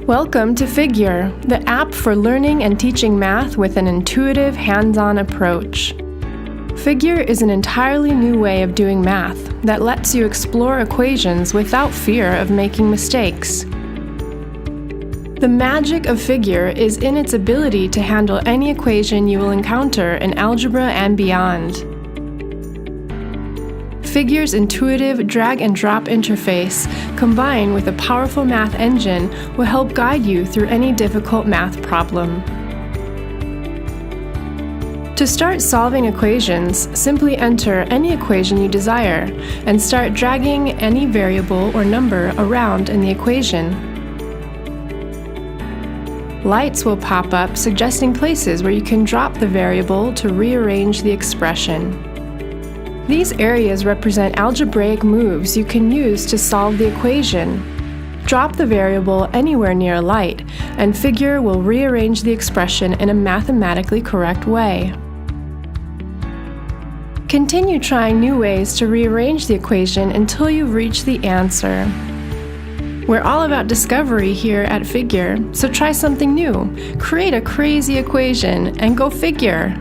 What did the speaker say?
Welcome to Figure, the app for learning and teaching math with an intuitive, hands-on approach. Figure is an entirely new way of doing math that lets you explore equations without fear of making mistakes. The magic of Figure is in its ability to handle any equation you will encounter in algebra and beyond. Figure's intuitive drag-and-drop interface, combined with a powerful math engine, will help guide you through any difficult math problem. To start solving equations, simply enter any equation you desire and start dragging any variable or number around in the equation. Lights will pop up suggesting places where you can drop the variable to rearrange the expression. These areas represent algebraic moves you can use to solve the equation. Drop the variable anywhere near a light, and Figure will rearrange the expression in a mathematically correct way. Continue trying new ways to rearrange the equation until you reach the answer. We're all about discovery here at Figure, so try something new. Create a crazy equation and go figure!